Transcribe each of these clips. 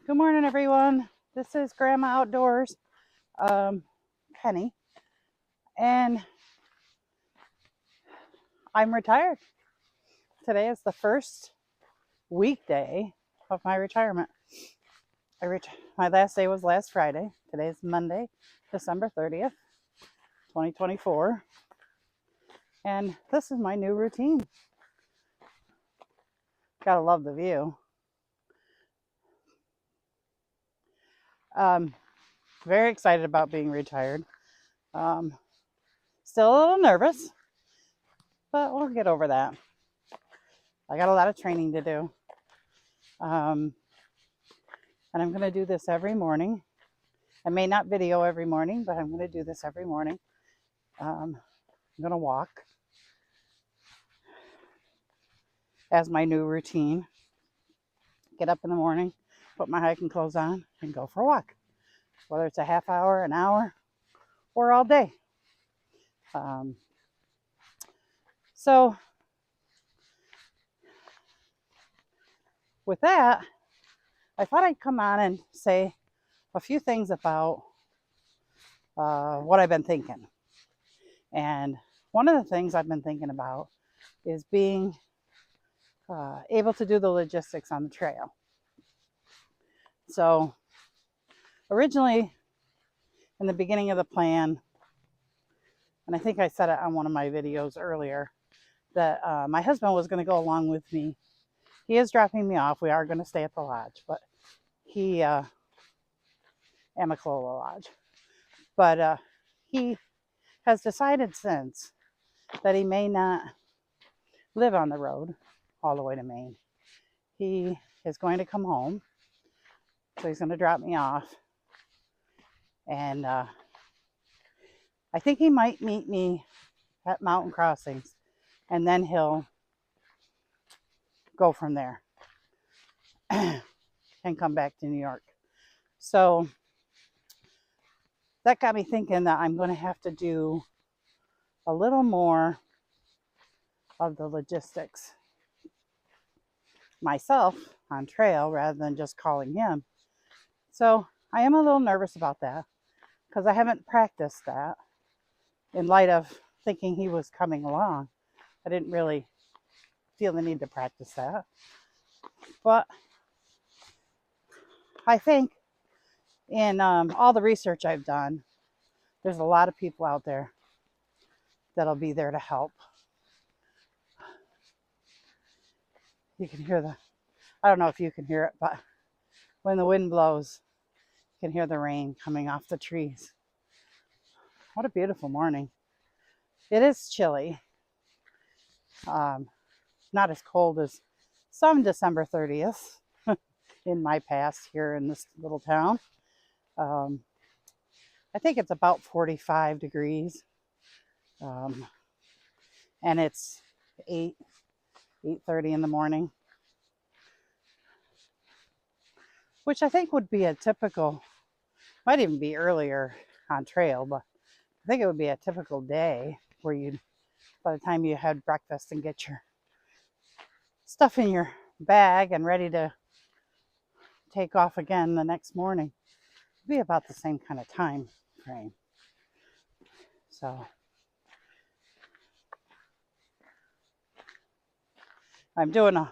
Good morning, everyone. This is Grandma Outdoors, Penny, and I'm retired. Today is the first weekday of my retirement. My last day was last Friday. Today is Monday, December 30th, 2024, and this is my new routine. Gotta love the view. Very excited about being retired. Still a little nervous, but we'll get over that. I got a lot of training to do. And I'm going to do this every morning. I may not video every morning, but I'm going to do this every morning. I'm going to walk as my new routine. Get up in the morning, put my hiking clothes on, and go for a walk, whether it's a half hour, an hour, or all day. So with that, I thought I'd come on and say a few things about what I've been thinking. And one of the things I've been thinking about is being able to do the logistics on the trail. So originally, in the beginning of the plan, and I think I said it on one of my videos earlier, that my husband was going to go along with me. He is dropping me off. We are going to stay at the lodge, but Amicalola Lodge. But he has decided since that he may not live on the road all the way to Maine. He is going to come home, so he's going to drop me off. And I think he might meet me at Mountain Crossings, and then he'll go from there and come back to New York. So that got me thinking that I'm going to have to do a little more of the logistics myself on trail rather than just calling him. So I am a little nervous about that because I haven't practiced that in light of thinking he was coming along. I didn't really feel the need to practice that. But I think in all the research I've done, there's a lot of people out there that'll be there to help. You can hear I don't know if you can hear it, but when the wind blows, you can hear the rain coming off the trees. What a beautiful morning. It is chilly. Not as cold as some December 30th in my past here in this little town. I think it's about 45 degrees. And it's 8:30 in the morning, which I think would be a typical, might even be earlier on trail, but I think it would be a typical day where by the time you had breakfast and get your stuff in your bag and ready to take off again the next morning, it'd be about the same kind of time frame. So I'm doing a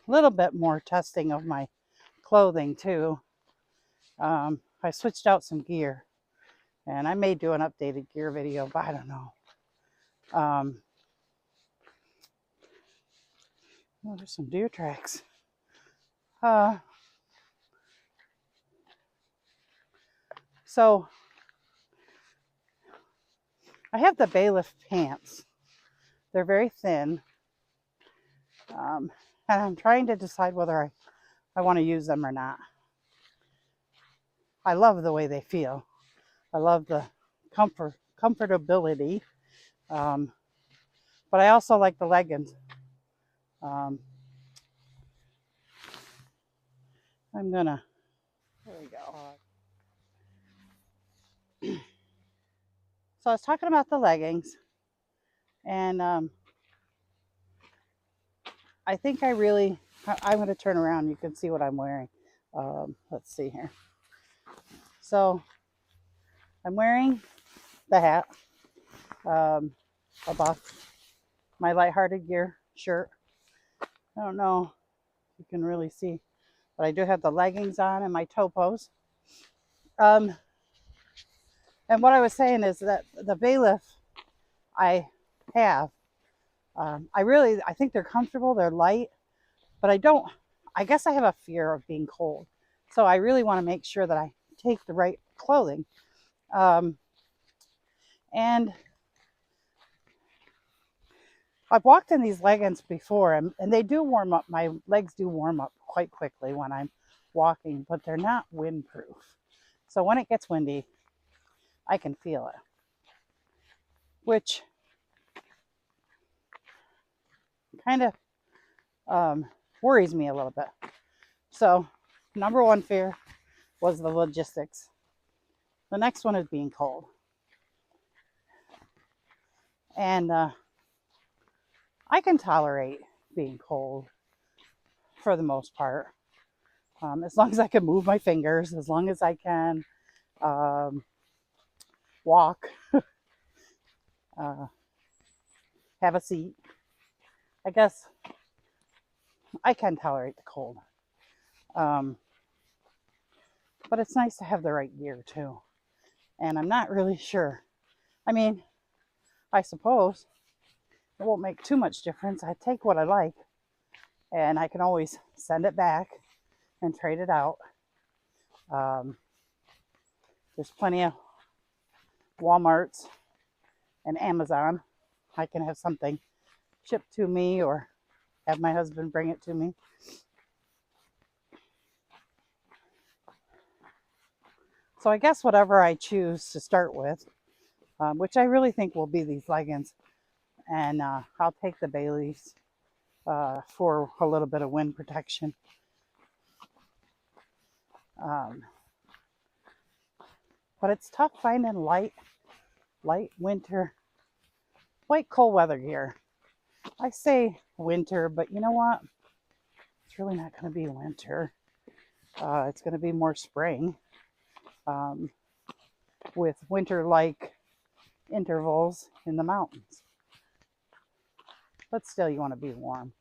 little bit more testing of my clothing too. I switched out some gear, and I may do an updated gear video, but I don't know. Oh, there's some deer tracks. So I have the Bailiff pants. They're very thin. And I'm trying to decide whether I want to use them or not. I love the way they feel. I love the comfortability. But I also like the leggings. There we go. So I was talking about the leggings, and I think I really I'm going to turn around. You can see what I'm wearing. Let's see here. So I'm wearing the hat, a buff, my lighthearted gear shirt. I don't know if you can really see, but I do have the leggings on and my topos. And what I was saying is that the bailiff I have, I think they're comfortable, they're light, but I guess I have a fear of being cold. So I really want to make sure that I take the right clothing. And I've walked in these leggings before, and they do warm up. My legs do warm up quite quickly when I'm walking, but they're not windproof. So when it gets windy, I can feel it, which kind of worries me a little bit. So number one fear was the logistics. The next one is being cold. And I can tolerate being cold for the most part. As long as I can move my fingers, as long as I can walk, have a seat. I guess I can tolerate the cold. But it's nice to have the right gear too. And I'm not really sure. I mean, I suppose it won't make too much difference. I take what I like and I can always send it back and trade it out. There's plenty of Walmarts and Amazon. I can have something shipped to me or have my husband bring it to me. So I guess whatever I choose to start with, which I really think will be these leggings, and I'll take the Baileys for a little bit of wind protection. But it's tough finding light winter, light cold weather gear. I say winter, but you know what? It's really not going to be winter. It's going to be more spring with winter-like intervals in the mountains. But still, you want to be warm.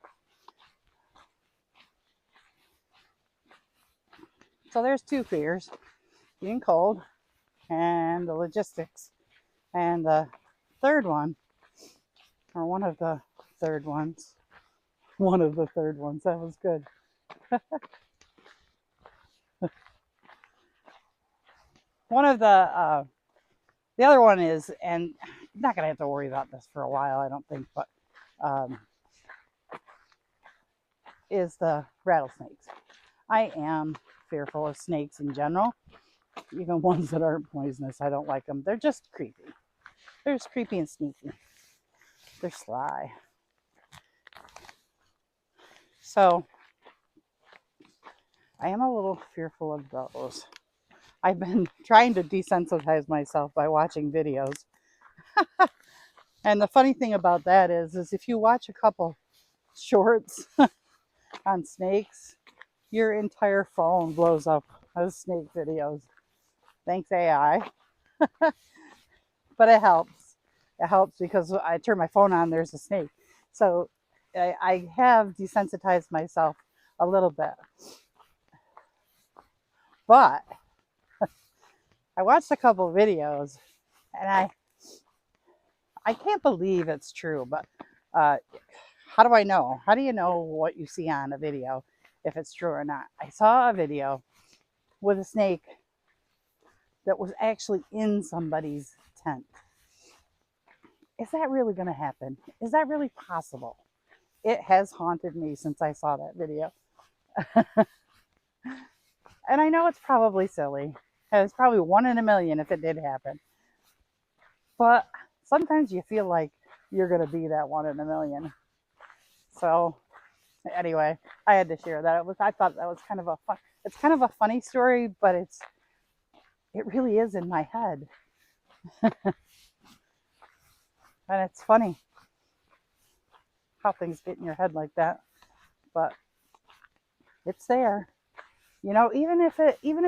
So there's two fears, being cold and the logistics. And the third one, or one of the third ones, that was good. One of the other one is, and I'm not going to have to worry about this for a while, I don't think, but is the rattlesnakes. I am fearful of snakes in general, even ones that aren't poisonous. I don't like them. They're just creepy. They're just creepy and sneaky. They're sly. So I am a little fearful of those. I've been trying to desensitize myself by watching videos. And the funny thing about that is if you watch a couple shorts on snakes, your entire phone blows up with snake videos. Thanks, AI. But it helps. It helps because I turn my phone on, there's a snake. So I have desensitized myself a little bit. But I watched a couple videos and I can't believe it's true, but how do I know? How do you know what you see on a video if it's true or not? I saw a video with a snake that was actually in somebody's tent. Is that really going to happen? Is that really possible? It has haunted me since I saw that video. And I know it's probably silly. It's probably 1 in a million if it did happen. But sometimes you feel like you're going to be that 1 in a million. So anyway, I had to share that. I thought that was kind of it's kind of a funny story, but it really is in my head. And it's funny how things get in your head like that. But It's there. Even if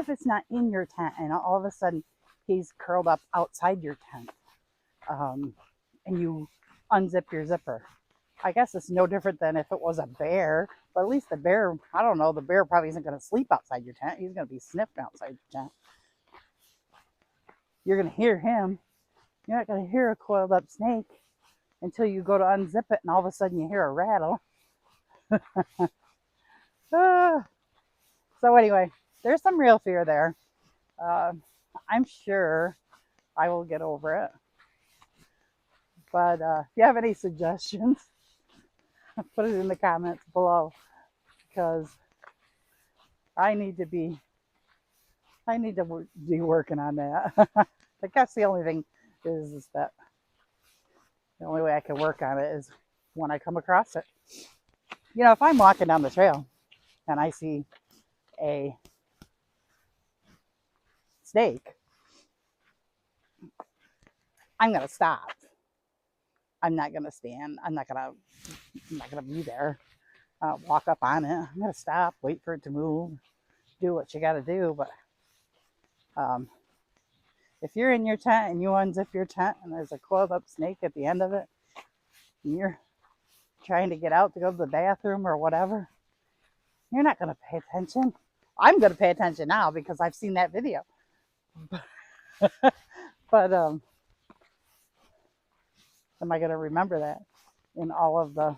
it's not in your tent and all of a sudden he's curled up outside your tent, and you unzip your zipper. I guess it's no different than if it was a bear, but at least the bear, I don't know, the bear probably isn't going to sleep outside your tent. He's going to be sniffing outside your tent. You're going to hear him. You're not going to hear a coiled up snake until you go to unzip it and all of a sudden you hear a rattle. So anyway, there's some real fear there. I'm sure I will get over it. But if you have any suggestions, put it in the comments below, because I need to be working on that. I guess the only thing is that the only way I can work on it is when I come across it. If I'm walking down the trail and I see a snake, I'm gonna stop. I'm not gonna stand. I'm not gonna be there. Walk up on it. I'm gonna stop, wait for it to move, do what you gotta do. But if you're in your tent and you unzip your tent and there's a coiled up snake at the end of it, and you're trying to get out to go to the bathroom or whatever, you're not gonna pay attention. I'm gonna pay attention now because I've seen that video. But am I gonna remember that in all of the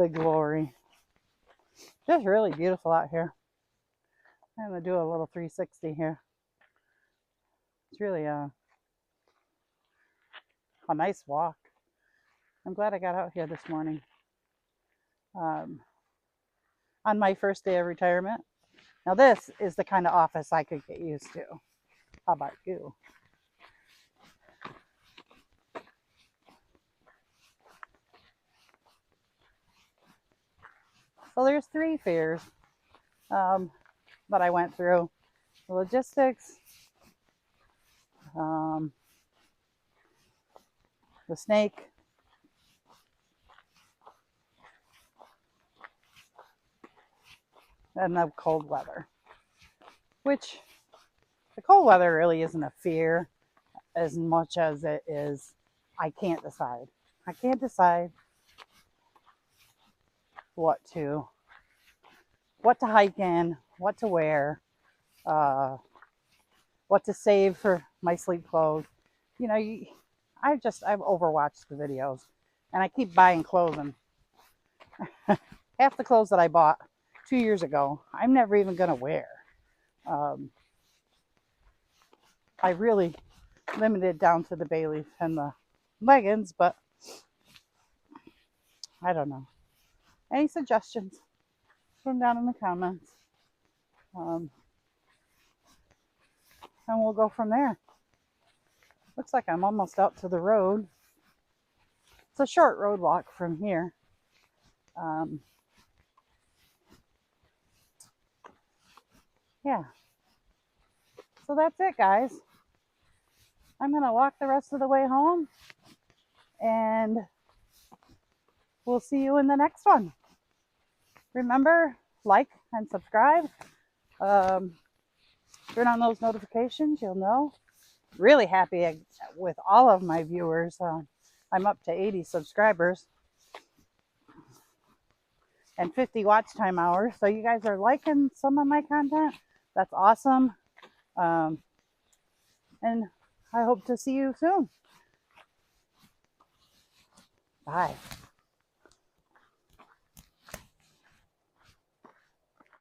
glory? Just really beautiful out here. I'm gonna do a little 360 here. It's really a nice walk. I'm glad I got out here this morning. On my first day of retirement. Now this is the kind of office I could get used to. How about you? So there's 3 fears that I went through. The logistics, the snake, and the cold weather. Which the cold weather really isn't a fear as much as it is I can't decide. I can't decide what to hike in, what to wear, what to save for my sleep clothes. I've overwatched the videos and I keep buying clothes, and half the clothes that I bought 2 years ago, I'm never even going to wear. I really limited down to the Bayleaf and the leggings, but I don't know. Any suggestions? Put them down in the comments. And we'll go from there. Looks like I'm almost out to the road. It's a short road walk from here. Yeah. So that's it, guys. I'm going to walk the rest of the way home, and we'll see you in the next one. Remember, like and subscribe. Turn on those notifications, you'll know. Really happy with all of my viewers. I'm up to 80 subscribers and 50 watch time hours. So you guys are liking some of my content. That's awesome. And I hope to see you soon. Bye.